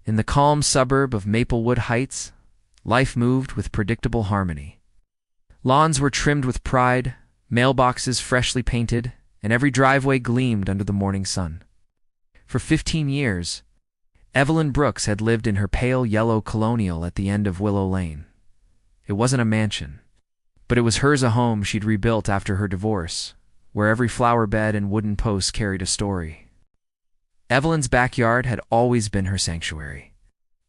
In the calm suburb of Maplewood Heights, life moved with predictable harmony. Lawns were trimmed with pride, mailboxes freshly painted, and every driveway gleamed under the morning sun. For 15 years, Evelyn Brooks had lived in her pale yellow colonial at the end of Willow Lane. It wasn't a mansion, but it was hers, a home she'd rebuilt after her divorce, where every flower bed and wooden post carried a story. Evelyn's backyard had always been her sanctuary.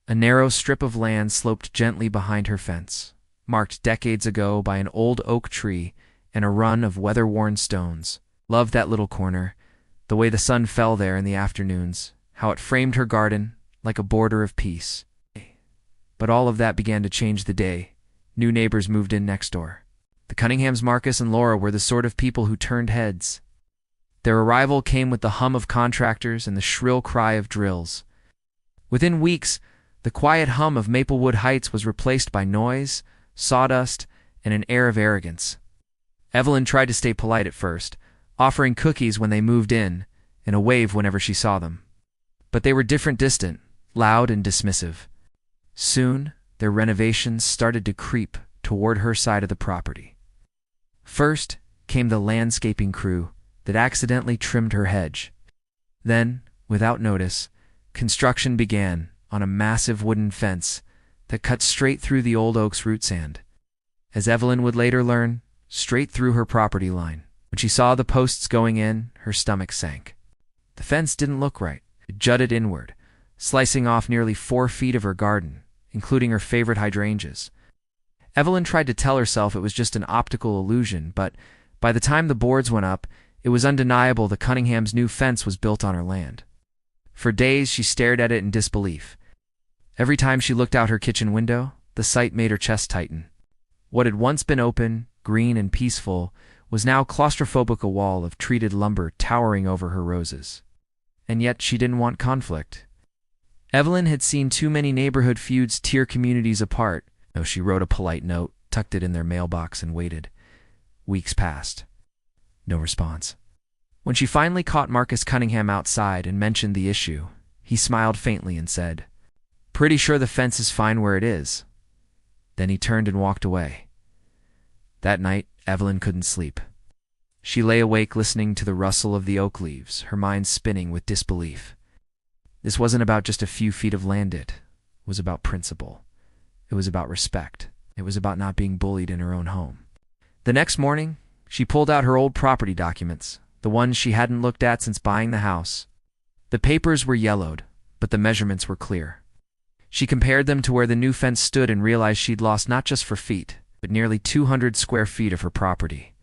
A narrow strip of land sloped gently behind her fence, marked decades ago by an old oak tree and a run of weather-worn stones. Loved that little corner, the way the sun fell there in the afternoons, how it framed her garden like a border of peace. But all of that began to change the day new neighbors moved in next door. The Cunninghams, Marcus and Laura, were the sort of people who turned heads. Their arrival came with the hum of contractors and the shrill cry of drills. Within weeks, the quiet hum of Maplewood Heights was replaced by noise, sawdust, and an air of arrogance. Evelyn tried to stay polite at first, offering cookies when they moved in, and a wave whenever she saw them. But they were different, distant, loud, and dismissive. Soon, their renovations started to creep toward her side of the property. First came the landscaping crew that accidentally trimmed her hedge. Then, without notice, construction began on a massive wooden fence that cut straight through the old oak's root stand. As Evelyn would later learn, straight through her property line. When she saw the posts going in, her stomach sank. The fence didn't look right. It jutted inward, slicing off nearly 4 feet of her garden, including her favorite hydrangeas. Evelyn tried to tell herself it was just an optical illusion, but by the time the boards went up, it was undeniable the Cunninghams' new fence was built on her land. For days she stared at it in disbelief. Every time she looked out her kitchen window, the sight made her chest tighten. What had once been open, green, and peaceful was now claustrophobic, a wall of treated lumber towering over her roses. And yet she didn't want conflict. Evelyn had seen too many neighborhood feuds tear communities apart. So she wrote a polite note, tucked it in their mailbox, and waited. Weeks passed. No response. When she finally caught Marcus Cunningham outside and mentioned the issue, he smiled faintly and said, "Pretty sure the fence is fine where it is." Then he turned and walked away. That night, Evelyn couldn't sleep. She lay awake listening to the rustle of the oak leaves, her mind spinning with disbelief. This wasn't about just a few feet of land, it was about principle. It was about respect. It was about not being bullied in her own home. The next morning, she pulled out her old property documents, the ones she hadn't looked at since buying the house. The papers were yellowed, but the measurements were clear. She compared them to where the new fence stood and realized she'd lost not just 4 feet, but nearly 200 square feet of her property.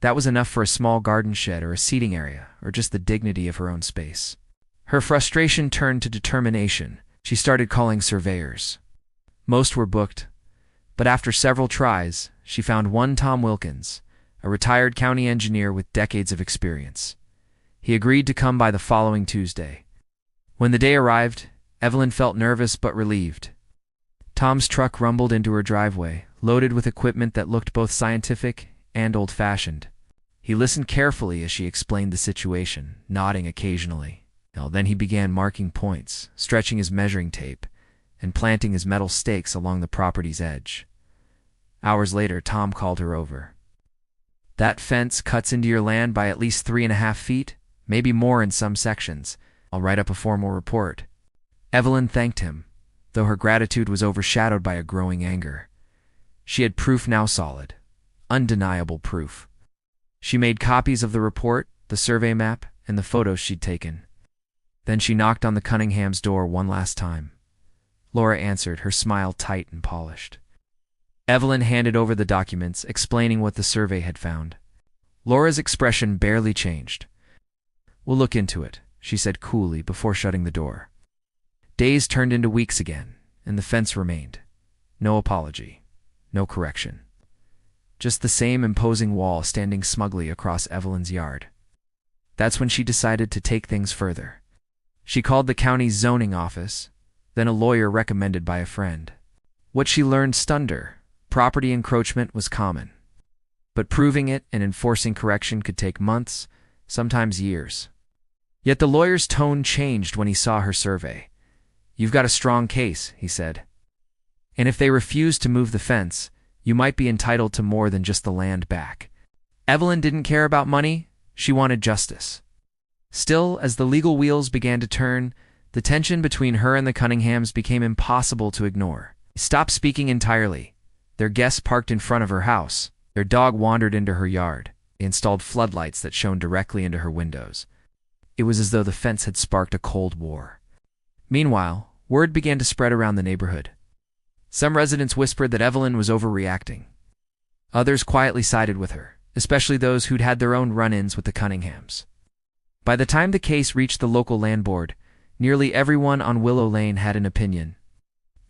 That was enough for a small garden shed or a seating area, or just the dignity of her own space. Her frustration turned to determination. She started calling surveyors. Most were booked, but after several tries, she found one Tom Wilkins, a retired county engineer with decades of experience. He agreed to come by the following Tuesday. When the day arrived, Evelyn felt nervous but relieved. Tom's truck rumbled into her driveway, loaded with equipment that looked both scientific and old-fashioned. He listened carefully as she explained the situation, nodding occasionally. Then he began marking points, stretching his measuring tape, and planting his metal stakes along the property's edge. Hours later, Tom called her over. "That fence cuts into your land by at least 3.5 feet, maybe more in some sections. I'll write up a formal report." Evelyn thanked him, though her gratitude was overshadowed by a growing anger. She had proof now, solid, undeniable proof. She made copies of the report, the survey map, and the photos she'd taken. Then she knocked on the Cunninghams' door one last time. Laura answered, her smile tight and polished. Evelyn handed over the documents, explaining what the survey had found. Laura's expression barely changed. "We'll look into it," she said coolly before shutting the door. Days turned into weeks again, and the fence remained. No apology, no correction. Just the same imposing wall standing smugly across Evelyn's yard. That's when she decided to take things further. She called the county's zoning office, then a lawyer recommended by a friend. What she learned stunned her. Property encroachment was common, but proving it and enforcing correction could take months, sometimes years. Yet the lawyer's tone changed when he saw her survey. "You've got a strong case," he said. "And if they refuse to move the fence, you might be entitled to more than just the land back." Evelyn didn't care about money, she wanted justice. Still, as the legal wheels began to turn, the tension between her and the Cunninghams became impossible to ignore. They stopped speaking entirely. Their guests parked in front of her house. Their dog wandered into her yard. They installed floodlights that shone directly into her windows. It was as though the fence had sparked a cold war. Meanwhile, word began to spread around the neighborhood. Some residents whispered that Evelyn was overreacting. Others quietly sided with her, especially those who'd had their own run-ins with the Cunninghams. By the time the case reached the local land board, nearly everyone on Willow Lane had an opinion.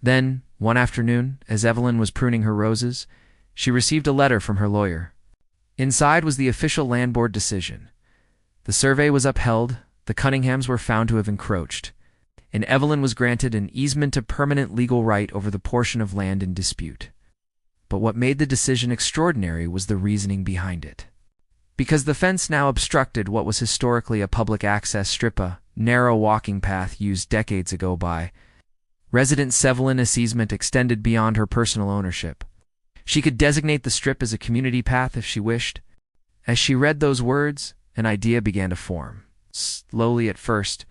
Then, one afternoon, as Evelyn was pruning her roses, she received a letter from her lawyer. Inside was the official land board decision. The survey was upheld, the Cunninghams were found to have encroached, and Evelyn was granted an easement of permanent legal right over the portion of land in dispute. But what made the decision extraordinary was the reasoning behind it. Because the fence now obstructed what was historically a public access strip, a narrow walking path used decades ago by resident Evelyn's easement extended beyond her personal ownership. She could designate the strip as a community path if she wished. As she read those words, an idea began to form, slowly at first,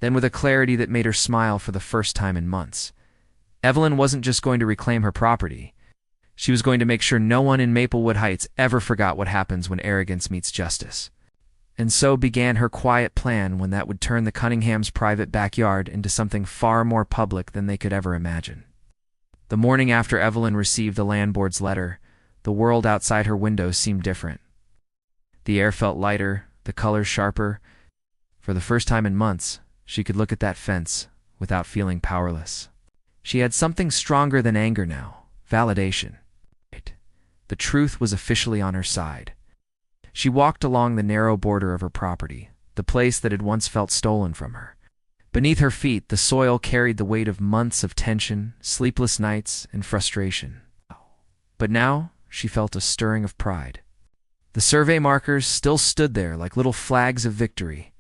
then with a clarity that made her smile for the first time in months. Evelyn wasn't just going to reclaim her property. She was going to make sure no one in Maplewood Heights ever forgot what happens when arrogance meets justice. And so began her quiet plan when that would turn the Cunninghams' private backyard into something far more public than they could ever imagine. The morning after Evelyn received the land board's letter, the world outside her windows seemed different. The air felt lighter, the colors sharper. For the first time in months, she could look at that fence without feeling powerless. She had something stronger than anger now, validation. The truth was officially on her side. She walked along the narrow border of her property, the place that had once felt stolen from her. Beneath her feet, the soil carried the weight of months of tension, sleepless nights, and frustration. But now, she felt a stirring of pride. The survey markers still stood there like little flags of victory,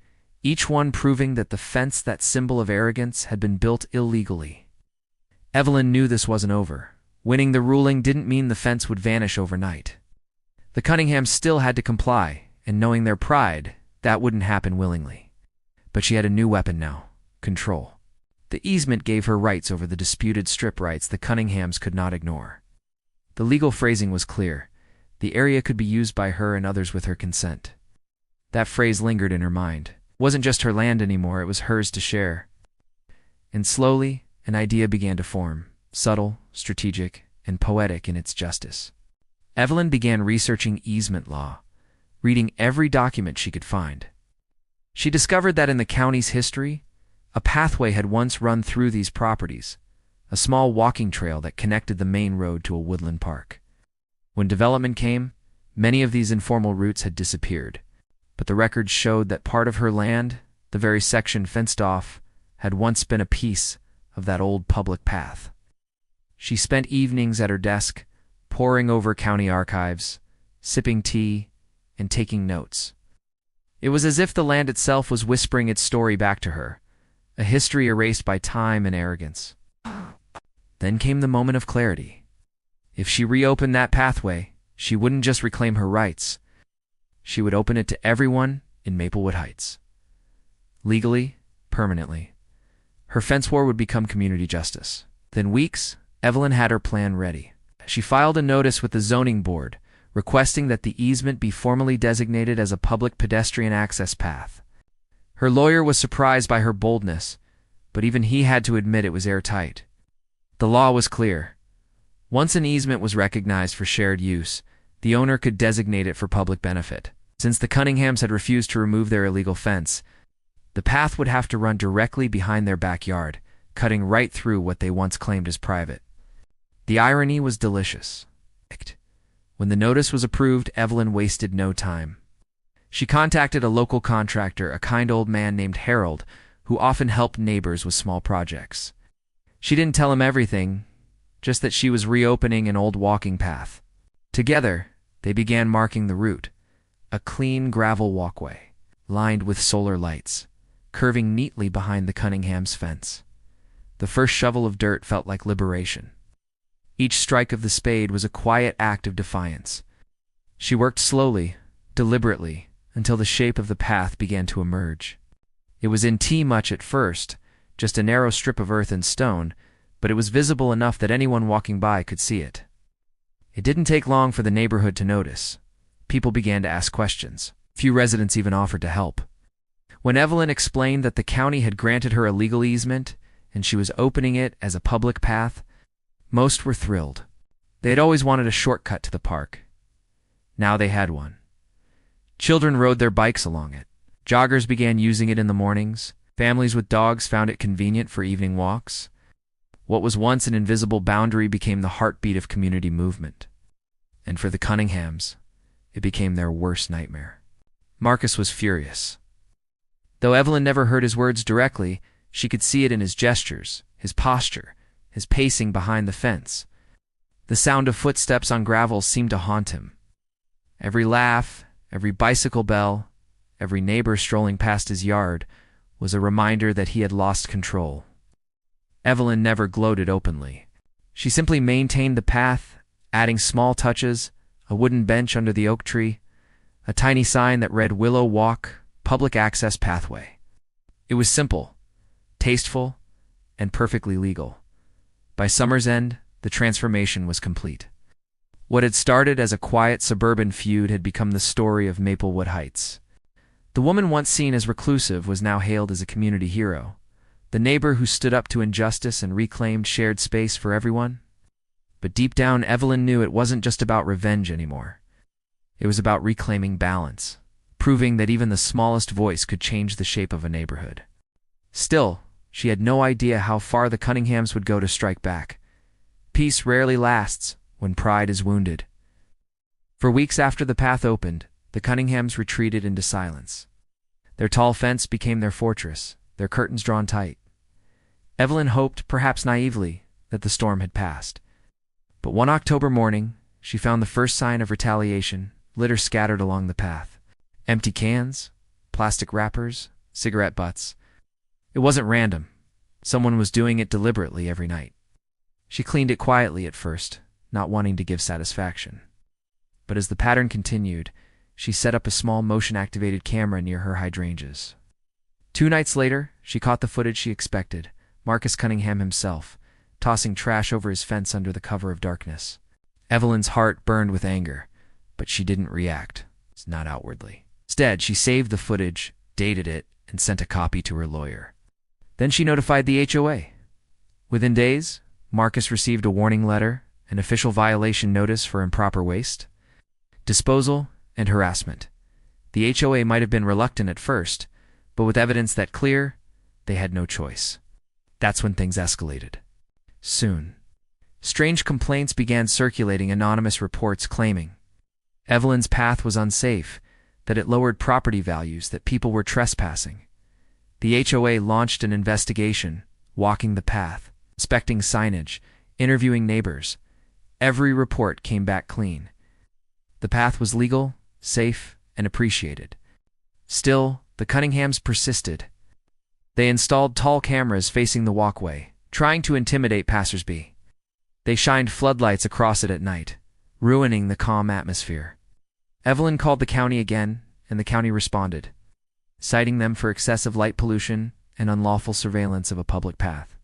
each one proving that the fence, that symbol of arrogance, had been built illegally. Evelyn knew this wasn't over. Winning the ruling didn't mean the fence would vanish overnight. The Cunninghams still had to comply, and knowing their pride, that wouldn't happen willingly. But she had a new weapon now: control. The easement gave her rights over the disputed strip rights the Cunninghams could not ignore. The legal phrasing was clear. The area could be used by her and others with her consent. That phrase lingered in her mind. It wasn't just her land anymore, it was hers to share. And slowly, an idea began to form, subtle, strategic, and poetic in its justice. Evelyn began researching easement law, reading every document she could find. She discovered that in the county's history, a pathway had once run through these properties, a small walking trail that connected the main road to a woodland park. When development came, many of these informal routes had disappeared, but the records showed that part of her land, the very section fenced off, had once been a piece of that old public path. She spent evenings at her desk, poring over county archives, sipping tea, and taking notes. It was as if the land itself was whispering its story back to her, a history erased by time and arrogance. Then came the moment of clarity. If she reopened that pathway, she wouldn't just reclaim her rights. She would open it to everyone in Maplewood Heights. Legally, permanently. Her fence war would become community justice. Within weeks, Evelyn had her plan ready. She filed a notice with the zoning board, requesting that the easement be formally designated as a public pedestrian access path. Her lawyer was surprised by her boldness, but even he had to admit it was airtight. The law was clear. Once an easement was recognized for shared use, the owner could designate it for public benefit. Since the Cunninghams had refused to remove their illegal fence, the path would have to run directly behind their backyard, cutting right through what they once claimed as private. The irony was delicious. When the notice was approved, Evelyn wasted no time. She contacted a local contractor, a kind old man named Harold, who often helped neighbors with small projects. She didn't tell him everything, just that she was reopening an old walking path. Together, they began marking the route, a clean gravel walkway, lined with solar lights, curving neatly behind the Cunningham's fence. the first shovel of dirt felt like liberation. Each strike of the spade was a quiet act of defiance. She worked slowly, deliberately, until the shape of the path began to emerge. It was in T-much at first, just a narrow strip of earth and stone, but it was visible enough that anyone walking by could see it. It didn't take long for the neighborhood to notice. People began to ask questions. Few residents even offered to help. When Evelyn explained that the county had granted her a legal easement and she was opening it as a public path, most were thrilled. They had always wanted a shortcut to the park. Now they had one. Children rode their bikes along it. Joggers began using it in the mornings. Families with dogs found it convenient for evening walks. What was once an invisible boundary became the heartbeat of community movement. And for the Cunninghams, it became their worst nightmare. Marcus was furious. Though Evelyn never heard his words directly, she could see it in his gestures, his posture, his pacing behind the fence. The sound of footsteps on gravel seemed to haunt him. Every laugh, every bicycle bell, every neighbor strolling past his yard was a reminder that he had lost control. Evelyn never gloated openly. She simply maintained the path, adding small touches, a wooden bench under the oak tree, a tiny sign that read Willow Walk, public access pathway. It was simple, tasteful, and perfectly legal. By summer's end, the transformation was complete. What had started as a quiet suburban feud had become the story of Maplewood Heights. The woman once seen as reclusive was now hailed as a community hero, the neighbor who stood up to injustice and reclaimed shared space for everyone. But deep down, Evelyn knew it wasn't just about revenge anymore. It was about reclaiming balance, proving that even the smallest voice could change the shape of a neighborhood. Still, she had no idea how far the Cunninghams would go to strike back. Peace rarely lasts when pride is wounded. For weeks after the path opened, the Cunninghams retreated into silence. Their tall fence became their fortress, their curtains drawn tight. Evelyn hoped, perhaps naively, that the storm had passed. But one October morning, she found the first sign of retaliation, litter scattered along the path. Empty cans, plastic wrappers, cigarette butts. It wasn't random. Someone was doing it deliberately every night. She cleaned it quietly at first, not wanting to give satisfaction. But as the pattern continued, she set up a small motion-activated camera near her hydrangeas. 2 nights later, she caught the footage she expected, Marcus Cunningham himself, tossing trash over his fence under the cover of darkness. Evelyn's heart burned with anger, but she didn't react, not outwardly. Instead, she saved the footage, dated it, and sent a copy to her lawyer. Then she notified the HOA. Within days, Marcus received a warning letter, an official violation notice for improper waste, disposal, and harassment. The HOA might have been reluctant at first, but with evidence that clear, they had no choice. That's when things escalated. Soon, strange complaints began circulating, anonymous reports claiming Evelyn's path was unsafe, that it lowered property values, that people were trespassing. The HOA launched an investigation, walking the path, inspecting signage, interviewing neighbors. Every report came back clean. The path was legal, safe, and appreciated. Still, the Cunninghams persisted. They installed tall cameras facing the walkway, trying to intimidate passersby. They shined floodlights across it at night, ruining the calm atmosphere. Evelyn called the county again, and the county responded, citing them for excessive light pollution and unlawful surveillance of a public path.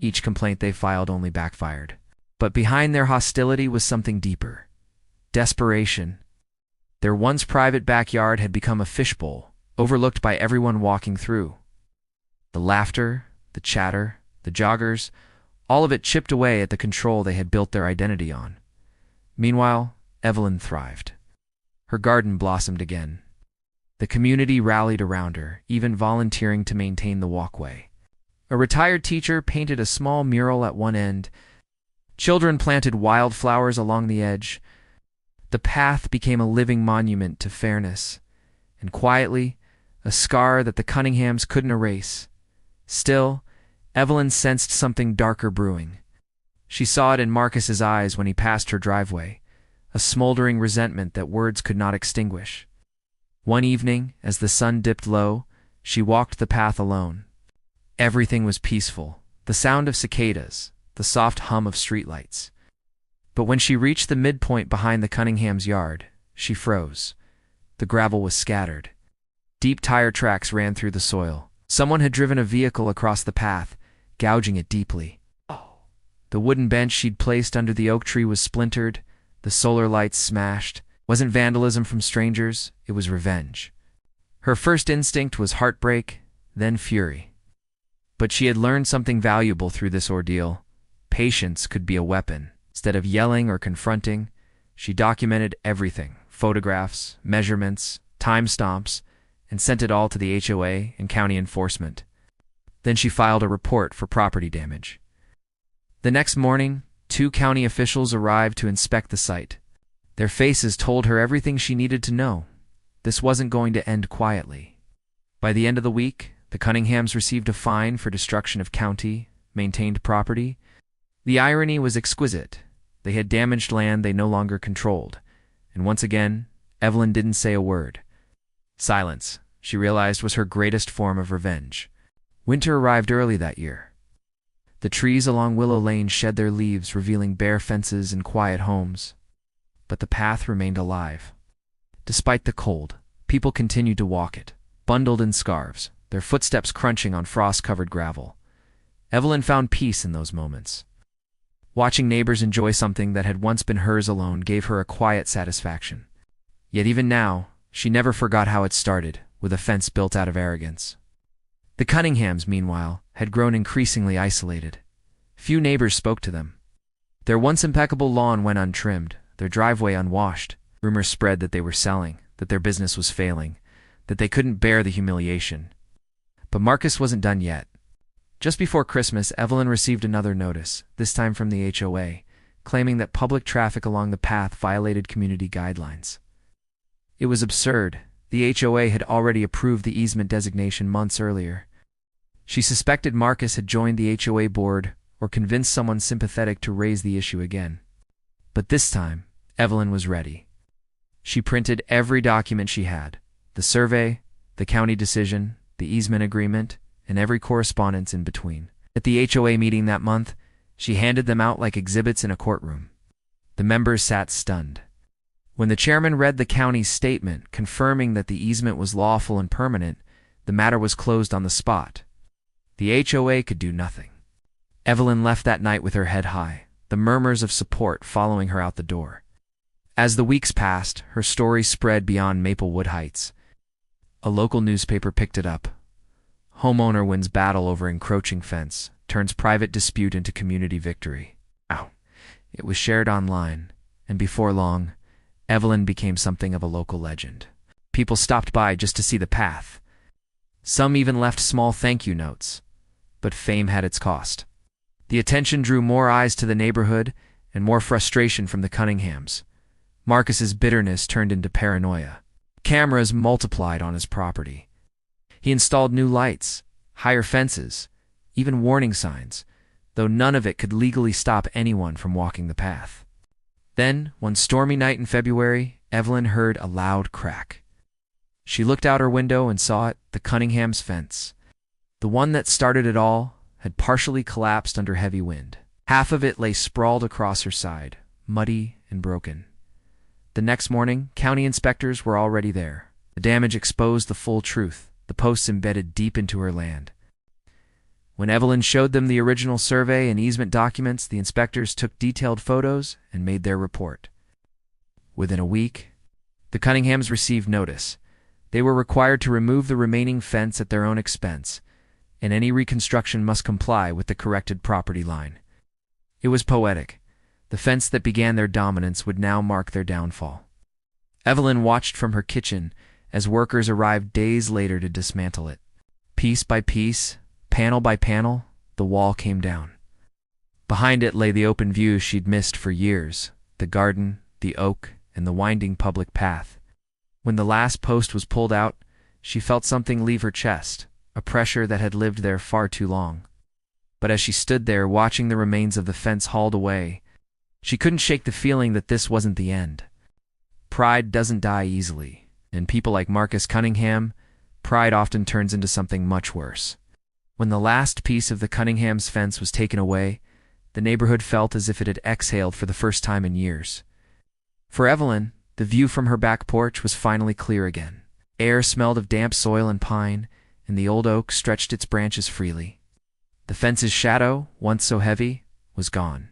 Each complaint they filed only backfired. But behind their hostility was something deeper. Desperation. Their once private backyard had become a fishbowl, overlooked by everyone walking through. The laughter, the chatter, the joggers, all of it chipped away at the control they had built their identity on. Meanwhile, Evelyn thrived. Her garden blossomed again. The community rallied around her, even volunteering to maintain the walkway. A retired teacher painted a small mural at one end. Children planted wildflowers along the edge. The path became a living monument to fairness, and quietly, a scar that the Cunninghams couldn't erase. Still, Evelyn sensed something darker brewing. She saw it in Marcus's eyes when he passed her driveway, a smoldering resentment that words could not extinguish. One evening, as the sun dipped low, she walked the path alone. Everything was peaceful, the sound of cicadas, the soft hum of streetlights. But when she reached the midpoint behind the Cunninghams' yard, she froze. The gravel was scattered. Deep tire tracks ran through the soil. Someone had driven a vehicle across the path, gouging it deeply. The wooden bench she'd placed under the oak tree was splintered, the solar lights smashed. It wasn't vandalism from strangers, it was revenge. Her first instinct was heartbreak, then fury. But she had learned something valuable through this ordeal. Patience could be a weapon. Instead of yelling or confronting, she documented everything: photographs, measurements, time stamps, and sent it all to the HOA and county enforcement. Then she filed a report for property damage. The next morning, 2 county officials arrived to inspect the site. Their faces told her everything she needed to know. This wasn't going to end quietly. By the end of the week, the Cunninghams received a fine for destruction of county-maintained property. The irony was exquisite. They had damaged land they no longer controlled. And once again, Evelyn didn't say a word. Silence, she realized, was her greatest form of revenge. Winter arrived early that year. The trees along Willow Lane shed their leaves, revealing bare fences and quiet homes. But the path remained alive. Despite the cold, people continued to walk it, bundled in scarves, their footsteps crunching on frost-covered gravel. Evelyn found peace in those moments. Watching neighbors enjoy something that had once been hers alone gave her a quiet satisfaction. Yet even now, she never forgot how it started, with a fence built out of arrogance. The Cunninghams, meanwhile, had grown increasingly isolated. Few neighbors spoke to them. Their once impeccable lawn went untrimmed, their driveway unwashed. Rumors spread that they were selling, that their business was failing, that they couldn't bear the humiliation. But Marcus wasn't done yet. Just before Christmas, Evelyn received another notice, this time from the HOA, claiming that public traffic along the path violated community guidelines. It was absurd. The HOA had already approved the easement designation months earlier. She suspected Marcus had joined the HOA board or convinced someone sympathetic to raise the issue again. But this time, Evelyn was ready. She printed every document she had: the survey, the county decision, the easement agreement, and every correspondence in between. At the HOA meeting that month, she handed them out like exhibits in a courtroom. The members sat stunned. When the chairman read the county's statement confirming that the easement was lawful and permanent, the matter was closed on the spot. The HOA could do nothing. Evelyn left that night with her head high, the murmurs of support following her out the door. As the weeks passed, her story spread beyond Maplewood Heights. A local newspaper picked it up. Homeowner wins battle over encroaching fence, turns private dispute into community victory. Ow. It was shared online, and before long, Evelyn became something of a local legend. People stopped by just to see the path. Some even left small thank you notes. But fame had its cost. The attention drew more eyes to the neighborhood and more frustration from the Cunninghams. Marcus's bitterness turned into paranoia. Cameras multiplied on his property. He installed new lights, higher fences, even warning signs, though none of it could legally stop anyone from walking the path. Then, one stormy night in February, Evelyn heard a loud crack. She looked out her window and saw it, the Cunninghams' fence. The one that started it all had partially collapsed under heavy wind. Half of it lay sprawled across her side, muddy and broken. The next morning, county inspectors were already there. The damage exposed the full truth, the posts embedded deep into her land. When Evelyn showed them the original survey and easement documents, the inspectors took detailed photos and made their report. Within a week, the Cunninghams received notice. They were required to remove the remaining fence at their own expense, and any reconstruction must comply with the corrected property line. It was poetic. The fence that began their dominance would now mark their downfall. Evelyn watched from her kitchen as workers arrived days later to dismantle it. Piece by piece, panel by panel, the wall came down. Behind it lay the open view she'd missed for years, the garden, the oak, and the winding public path. When the last post was pulled out, she felt something leave her chest, a pressure that had lived there far too long. But as she stood there watching the remains of the fence hauled away, she couldn't shake the feeling that this wasn't the end. Pride doesn't die easily, and people like Marcus Cunningham, pride often turns into something much worse. When the last piece of the Cunningham's fence was taken away, the neighborhood felt as if it had exhaled for the first time in years. For Evelyn, the view from her back porch was finally clear again. Air smelled of damp soil and pine, and the old oak stretched its branches freely. The fence's shadow, once so heavy, was gone.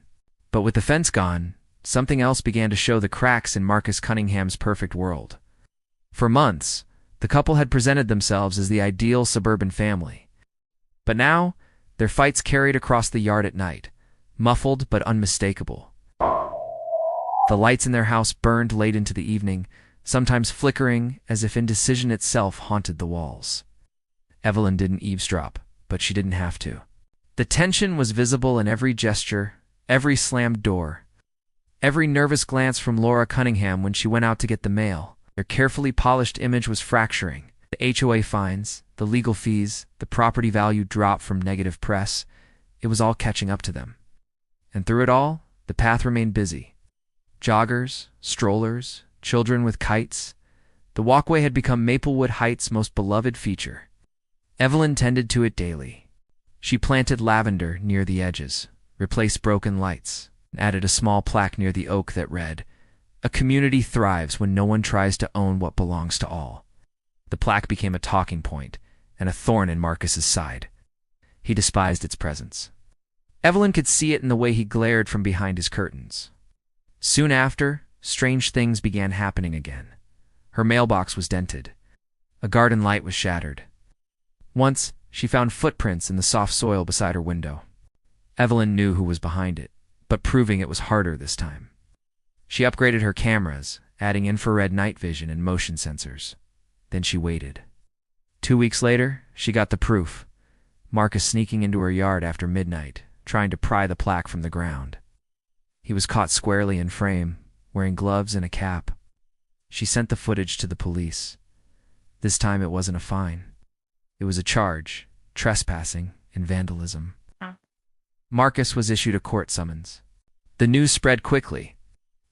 But with the fence gone, something else began to show the cracks in Marcus Cunningham's perfect world. For months, the couple had presented themselves as the ideal suburban family. But now, their fights carried across the yard at night, muffled but unmistakable. The lights in their house burned late into the evening, sometimes flickering as if indecision itself haunted the walls. Evelyn didn't eavesdrop, but she didn't have to. The tension was visible in every gesture, every slammed door, every nervous glance from Laura Cunningham when she went out to get the mail. Their carefully polished image was fracturing. The HOA fines, the legal fees, the property value drop from negative press, it was all catching up to them. And through it all, the path remained busy. Joggers, strollers, children with kites. The walkway had become Maplewood Heights' most beloved feature. Evelyn tended to it daily. She planted lavender near the edges, replaced broken lights, and added a small plaque near the oak that read, "A community thrives when no one tries to own what belongs to all." The plaque became a talking point and a thorn in Marcus's side. He despised its presence. Evelyn could see it in the way he glared from behind his curtains. Soon after, strange things began happening again. Her mailbox was dented. A garden light was shattered. Once, she found footprints in the soft soil beside her window. Evelyn knew who was behind it, but proving it was harder this time. She upgraded her cameras, adding infrared night vision and motion sensors. Then she waited. 2 weeks later, she got the proof. Marcus sneaking into her yard after midnight, trying to pry the plaque from the ground. He was caught squarely in frame, wearing gloves and a cap. She sent the footage to the police. This time it wasn't a fine. It was a charge, trespassing and vandalism. Marcus was issued a court summons. The news spread quickly.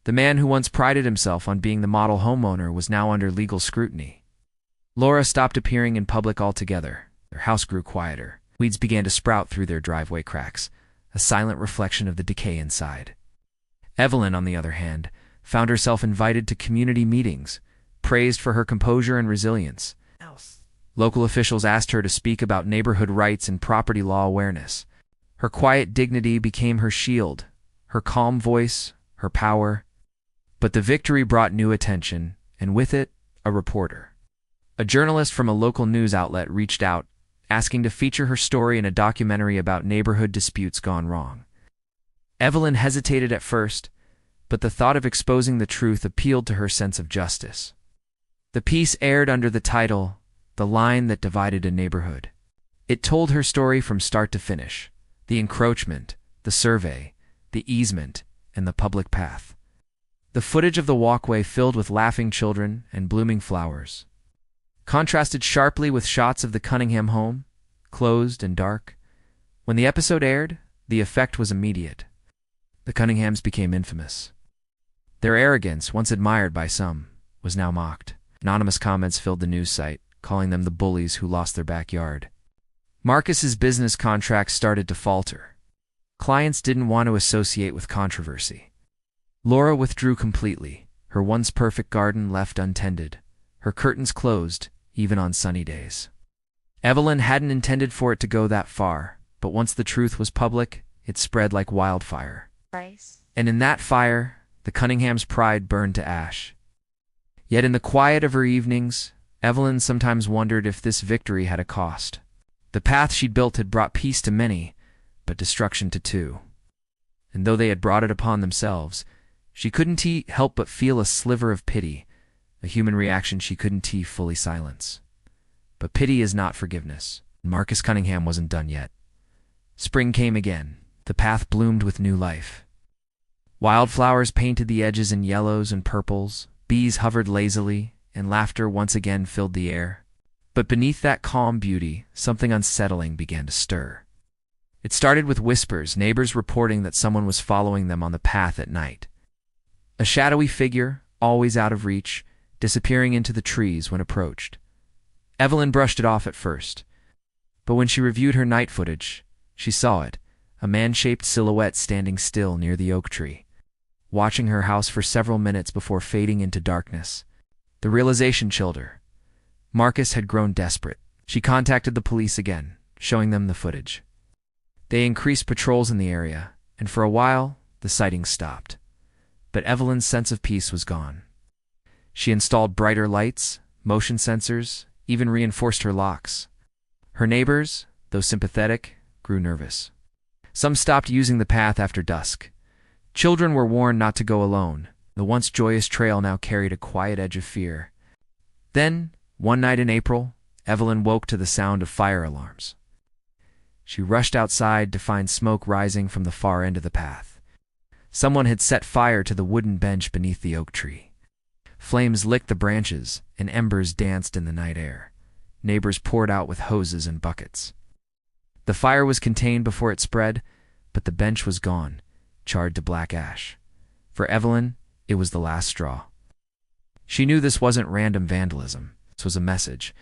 The man who once prided himself on being the model homeowner was now under legal scrutiny. Laura stopped appearing in public altogether. Their house grew quieter. Weeds began to sprout through their driveway cracks, a silent reflection of the decay inside. Evelyn, on the other hand, found herself invited to community meetings, praised for her composure and resilience. Local officials asked her to speak about neighborhood rights and property law awareness. Her quiet dignity became her shield, her calm voice, her power. But the victory brought new attention, and with it, a reporter. A journalist from a local news outlet reached out, asking to feature her story in a documentary about neighborhood disputes gone wrong. Evelyn hesitated at first, but the thought of exposing the truth appealed to her sense of justice. The piece aired under the title, "The Line That Divided a Neighborhood." It told her story from start to finish, the encroachment, the survey, the easement, and the public path. The footage of the walkway filled with laughing children and blooming flowers contrasted sharply with shots of the Cunningham home, closed and dark. When the episode aired, the effect was immediate. The Cunninghams became infamous. Their arrogance, once admired by some, was now mocked. Anonymous comments filled the news site, calling them the bullies who lost their backyard. Marcus's business contracts started to falter. Clients didn't want to associate with controversy. Laura withdrew completely, her once perfect garden left untended, her curtains closed, even on sunny days. Evelyn hadn't intended for it to go that far, but once the truth was public, it spread like wildfire. And in that fire, the Cunninghams' pride burned to ash. Yet in the quiet of her evenings, Evelyn sometimes wondered if this victory had a cost. The path she'd built had brought peace to many, but destruction to two. And though they had brought it upon themselves, she couldn't help but feel a sliver of pity, a human reaction she couldn't fully silence. But pity is not forgiveness. Marcus Cunningham wasn't done yet. Spring came again. The path bloomed with new life. Wildflowers painted the edges in yellows and purples, bees hovered lazily, and laughter once again filled the air. But beneath that calm beauty, something unsettling began to stir. It started with whispers, neighbors reporting that someone was following them on the path at night. A shadowy figure, always out of reach, disappearing into the trees when approached. Evelyn brushed it off at first. But when she reviewed her night footage, she saw it, a man-shaped silhouette standing still near the oak tree, watching her house for several minutes before fading into darkness. The realization chilled her. Marcus had grown desperate. She contacted the police again, showing them the footage. They increased patrols in the area, and for a while, the sightings stopped. But Evelyn's sense of peace was gone. She installed brighter lights, motion sensors, even reinforced her locks. Her neighbors, though sympathetic, grew nervous. Some stopped using the path after dusk. Children were warned not to go alone. The once joyous trail now carried a quiet edge of fear. Then, one night in April, Evelyn woke to the sound of fire alarms. She rushed outside to find smoke rising from the far end of the path. Someone had set fire to the wooden bench beneath the oak tree. Flames licked the branches, and embers danced in the night air. Neighbors poured out with hoses and buckets. The fire was contained before it spread, but the bench was gone, charred to black ash. For Evelyn, it was the last straw. She knew this wasn't random vandalism. This was a message.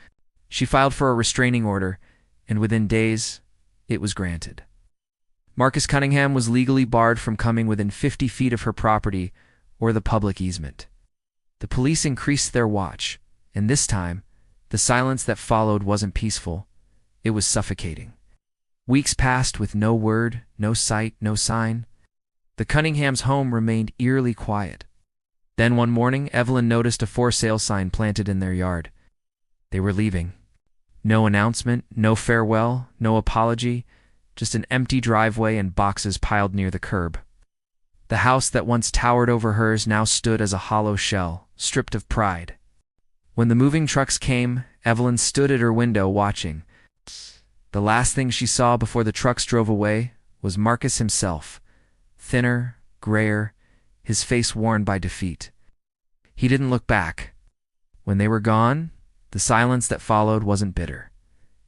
She filed for a restraining order, and within days, it was granted. Marcus Cunningham was legally barred from coming within 50 feet of her property or the public easement. The police increased their watch, and this time, the silence that followed wasn't peaceful. It was suffocating. Weeks passed with no word, no sight, no sign. The Cunninghams' home remained eerily quiet. Then one morning, Evelyn noticed a for sale sign planted in their yard. They were leaving. No announcement, no farewell, no apology, just an empty driveway and boxes piled near the curb. The house that once towered over hers now stood as a hollow shell, stripped of pride. When the moving trucks came, Evelyn stood at her window watching. The last thing she saw before the trucks drove away was Marcus himself, thinner, grayer, his face worn by defeat. He didn't look back. When they were gone, the silence that followed wasn't bitter.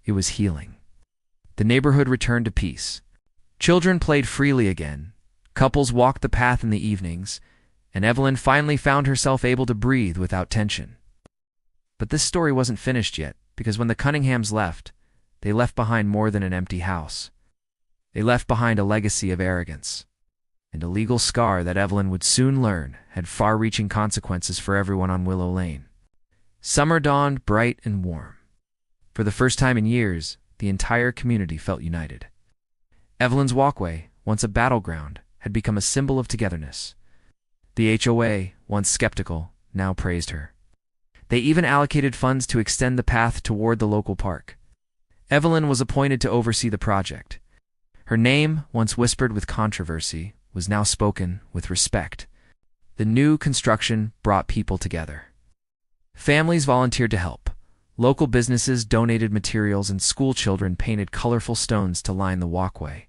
It was healing. The neighborhood returned to peace. Children played freely again. Couples walked the path in the evenings, and Evelyn finally found herself able to breathe without tension. But this story wasn't finished yet, because when the Cunninghams left, they left behind more than an empty house. They left behind a legacy of arrogance, and a legal scar that Evelyn would soon learn had far-reaching consequences for everyone on Willow Lane. Summer dawned bright and warm. For the first time in years, the entire community felt united. Evelyn's walkway, once a battleground, had become a symbol of togetherness. The HOA, once skeptical, now praised her. They even allocated funds to extend the path toward the local park. Evelyn was appointed to oversee the project. Her name, once whispered with controversy, was now spoken with respect. The new construction brought people together. Families volunteered to help. Local businesses donated materials and school children painted colorful stones to line the walkway.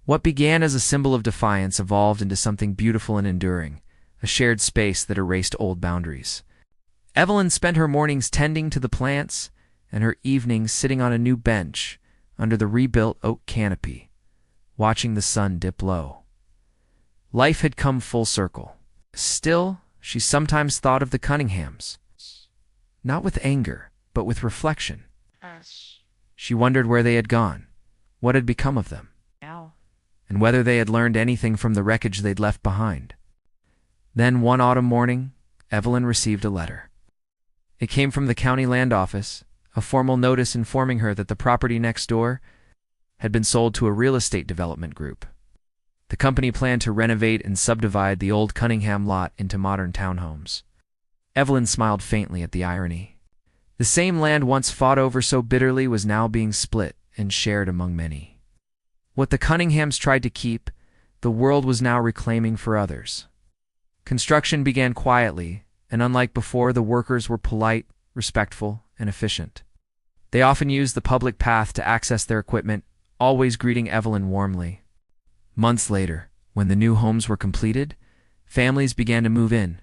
What began as a symbol of defiance evolved into something beautiful and enduring, a shared space that erased old boundaries. Evelyn spent her mornings tending to the plants and her evenings sitting on a new bench under the rebuilt oak canopy, watching the sun dip low. Life had come full circle. Still, she sometimes thought of the Cunninghams. Not with anger, but with reflection. She wondered where they had gone, what had become of them, and whether they had learned anything from the wreckage they'd left behind. Then one autumn morning, Evelyn received a letter. It came from the county land office, a formal notice informing her that the property next door had been sold to a real estate development group. The company planned to renovate and subdivide the old Cunningham lot into modern townhomes. Evelyn smiled faintly at the irony. The same land once fought over so bitterly was now being split and shared among many. What the Cunninghams tried to keep, the world was now reclaiming for others. Construction began quietly, and unlike before, the workers were polite, respectful, and efficient. They often used the public path to access their equipment, always greeting Evelyn warmly. Months later, when the new homes were completed, families began to move in.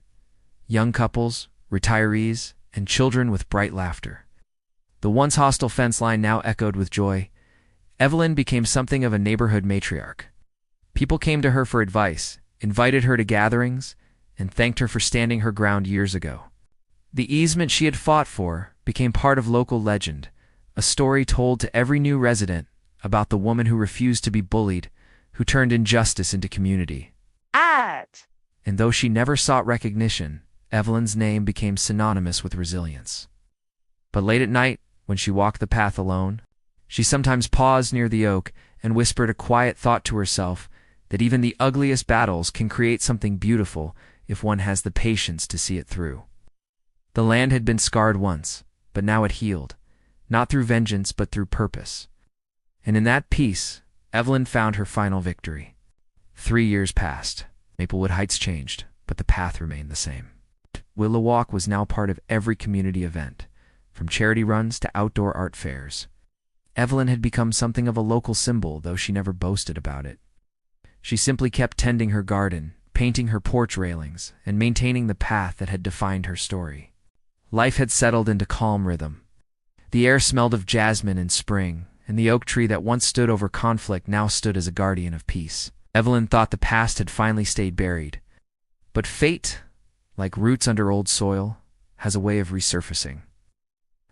Young couples, retirees, and children with bright laughter. The once hostile fence line now echoed with joy. Evelyn became something of a neighborhood matriarch. People came to her for advice, invited her to gatherings, and thanked her for standing her ground years ago. The easement she had fought for became part of local legend, a story told to every new resident about the woman who refused to be bullied, who turned injustice into community. And though she never sought recognition, Evelyn's name became synonymous with resilience. But late at night, when she walked the path alone, she sometimes paused near the oak and whispered a quiet thought to herself that even the ugliest battles can create something beautiful if one has the patience to see it through. The land had been scarred once, but now it healed, not through vengeance but through purpose. And in that peace, Evelyn found her final victory. 3 years passed. Maplewood Heights changed, but the path remained the same. Willow Walk was now part of every community event, from charity runs to outdoor art fairs. Evelyn had become something of a local symbol, though she never boasted about it. She simply kept tending her garden, painting her porch railings, and maintaining the path that had defined her story. Life had settled into calm rhythm. The air smelled of jasmine in spring, and the oak tree that once stood over conflict now stood as a guardian of peace. Evelyn thought the past had finally stayed buried. But fate, like roots under old soil, has a way of resurfacing.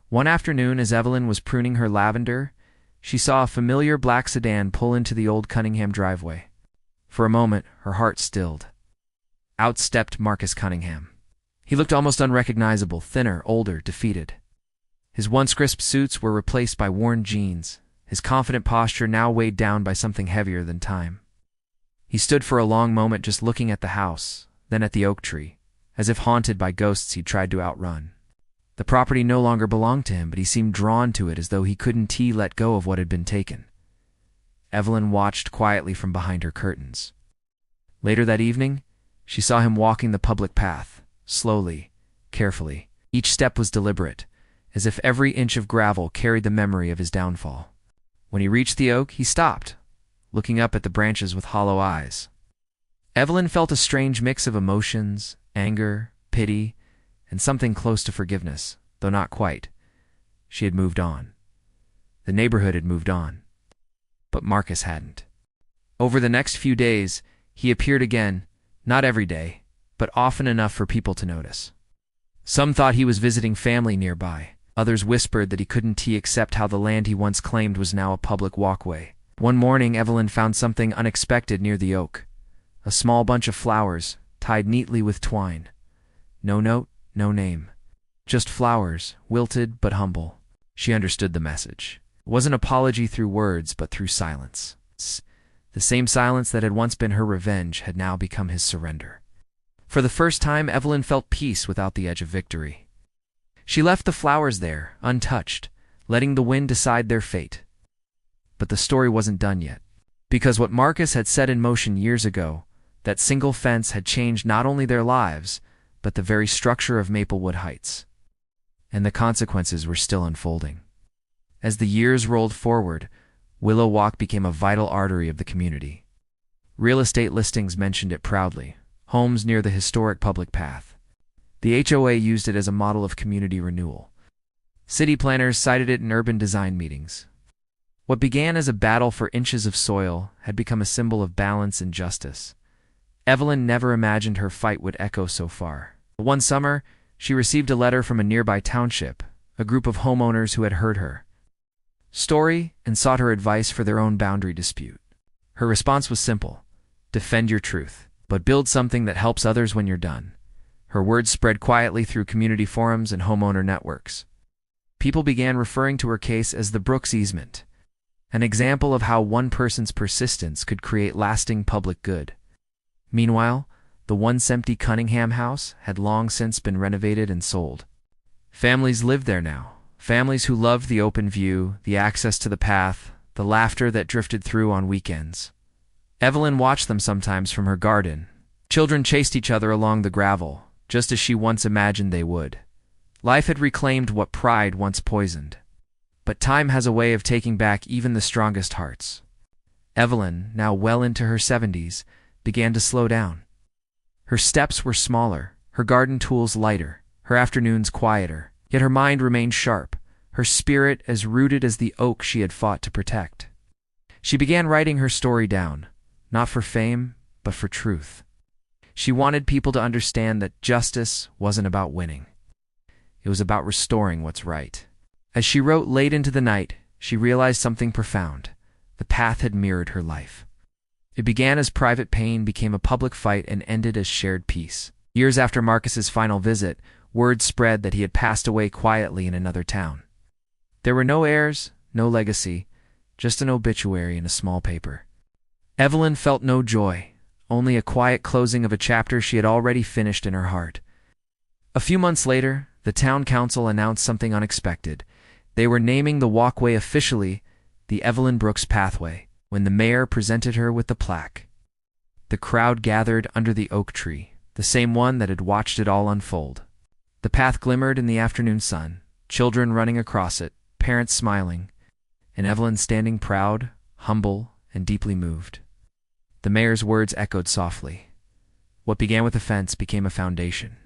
One afternoon, as Evelyn was pruning her lavender, she saw a familiar black sedan pull into the old Cunningham driveway. For a moment, her heart stilled. Out stepped Marcus Cunningham. He looked almost unrecognizable, thinner, older, defeated. His once crisp suits were replaced by worn jeans, his confident posture now weighed down by something heavier than time. He stood for a long moment just looking at the house, then at the oak tree, as if haunted by ghosts he'd tried to outrun. The property no longer belonged to him, but he seemed drawn to it as though he couldn't let go of what had been taken. Evelyn watched quietly from behind her curtains. Later that evening, she saw him walking the public path, slowly, carefully. Each step was deliberate, as if every inch of gravel carried the memory of his downfall. When he reached the oak, he stopped, looking up at the branches with hollow eyes. Evelyn felt a strange mix of emotions, anger, pity, and something close to forgiveness, though not quite. She had moved on. The neighborhood had moved on. But Marcus hadn't. Over the next few days, he appeared again, not every day, but often enough for people to notice. Some thought he was visiting family nearby. Others whispered that he couldn't accept how the land he once claimed was now a public walkway. One morning, Evelyn found something unexpected near the oak. A small bunch of flowers, tied neatly with twine. No note, no name. Just flowers, wilted but humble. She understood the message. It wasn't apology through words, but through silence. The same silence that had once been her revenge had now become his surrender. For the first time, Evelyn felt peace without the edge of victory. She left the flowers there, untouched, letting the wind decide their fate. But the story wasn't done yet. Because what Marcus had set in motion years ago, that single fence had changed not only their lives, but the very structure of Maplewood Heights. And the consequences were still unfolding. As the years rolled forward, Willow Walk became a vital artery of the community. Real estate listings mentioned it proudly, homes near the historic public path. The HOA used it as a model of community renewal. City planners cited it in urban design meetings. What began as a battle for inches of soil had become a symbol of balance and justice. Evelyn never imagined her fight would echo so far. One summer, she received a letter from a nearby township, a group of homeowners who had heard her story and sought her advice for their own boundary dispute. Her response was simple: defend your truth, but build something that helps others when you're done. Her words spread quietly through community forums and homeowner networks. People began referring to her case as the Brooks Easement, an example of how one person's persistence could create lasting public good. Meanwhile, the once empty Cunningham house had long since been renovated and sold. Families lived there now, families who loved the open view, the access to the path, the laughter that drifted through on weekends. Evelyn watched them sometimes from her garden. Children chased each other along the gravel, just as she once imagined they would. Life had reclaimed what pride once poisoned. But time has a way of taking back even the strongest hearts. Evelyn, now well into her 70s, began to slow down. Her steps were smaller, her garden tools lighter, her afternoons quieter, yet her mind remained sharp, her spirit as rooted as the oak she had fought to protect. She began writing her story down, not for fame, but for truth. She wanted people to understand that justice wasn't about winning. It was about restoring what's right. As she wrote late into the night, she realized something profound. The path had mirrored her life. It began as private pain, became a public fight, and ended as shared peace. Years after Marcus's final visit, word spread that he had passed away quietly in another town. There were no heirs, no legacy, just an obituary in a small paper. Evelyn felt no joy, only a quiet closing of a chapter she had already finished in her heart. A few months later, the town council announced something unexpected. They were naming the walkway officially the Evelyn Brooks Pathway when the mayor presented her with the plaque. The crowd gathered under the oak tree, the same one that had watched it all unfold. The path glimmered in the afternoon sun, children running across it, parents smiling, and Evelyn standing proud, humble, and deeply moved. The mayor's words echoed softly. What began with a fence became a foundation.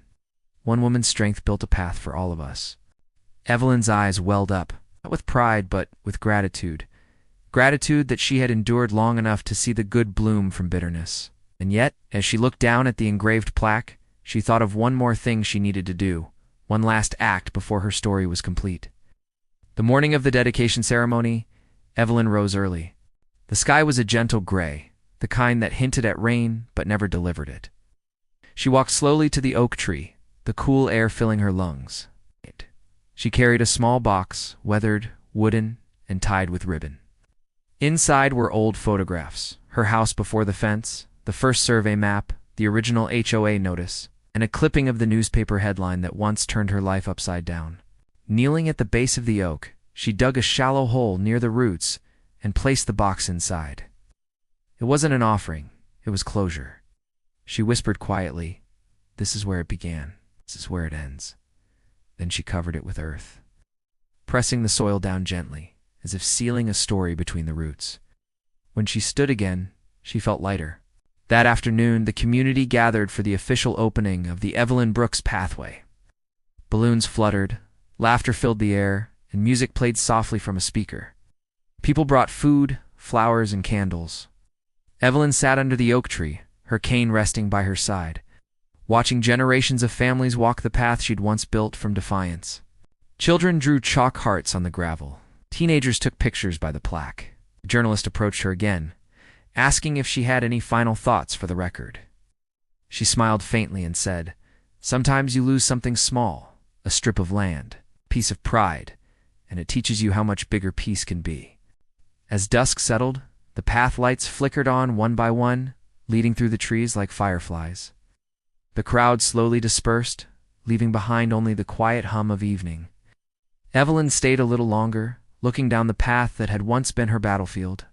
One woman's strength built a path for all of us. Evelyn's eyes welled up, not with pride but with gratitude. Gratitude that she had endured long enough to see the good bloom from bitterness. And yet, as she looked down at the engraved plaque, she thought of one more thing she needed to do, one last act before her story was complete. The morning of the dedication ceremony, Evelyn rose early. The sky was a gentle gray, the kind that hinted at rain but never delivered it. She walked slowly to the oak tree, the cool air filling her lungs. She carried a small box, weathered, wooden, and tied with ribbon. Inside were old photographs, her house before the fence, the first survey map, the original HOA notice, and a clipping of the newspaper headline that once turned her life upside down. Kneeling at the base of the oak, she dug a shallow hole near the roots and placed the box inside. It wasn't an offering, it was closure. She whispered quietly, "This is where it began. This is where it ends." Then she covered it with earth, pressing the soil down gently, as if sealing a story between the roots. When she stood again, she felt lighter. That afternoon, the community gathered for the official opening of the Evelyn Brooks Pathway. Balloons fluttered, laughter filled the air, and music played softly from a speaker. People brought food, flowers, and candles. Evelyn sat under the oak tree, her cane resting by her side, watching generations of families walk the path she'd once built from defiance. Children drew chalk hearts on the gravel. Teenagers took pictures by the plaque. A journalist approached her again, asking if she had any final thoughts for the record. She smiled faintly and said, "Sometimes you lose something small, a strip of land, a piece of pride, and it teaches you how much bigger peace can be." As dusk settled, the path lights flickered on one by one, leading through the trees like fireflies. The crowd slowly dispersed, leaving behind only the quiet hum of evening. Evelyn stayed a little longer, looking down the path that had once been her battlefield.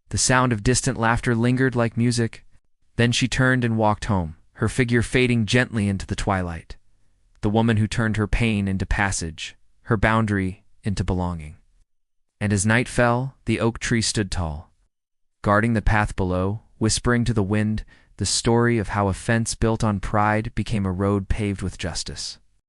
The sound of distant laughter lingered like music. Then she turned and walked home, her figure fading gently into the twilight. The woman who turned her pain into passage, her boundary into belonging. And as night fell, the oak tree stood tall, guarding the path below, whispering to the wind the story of how a fence built on pride became a road paved with justice.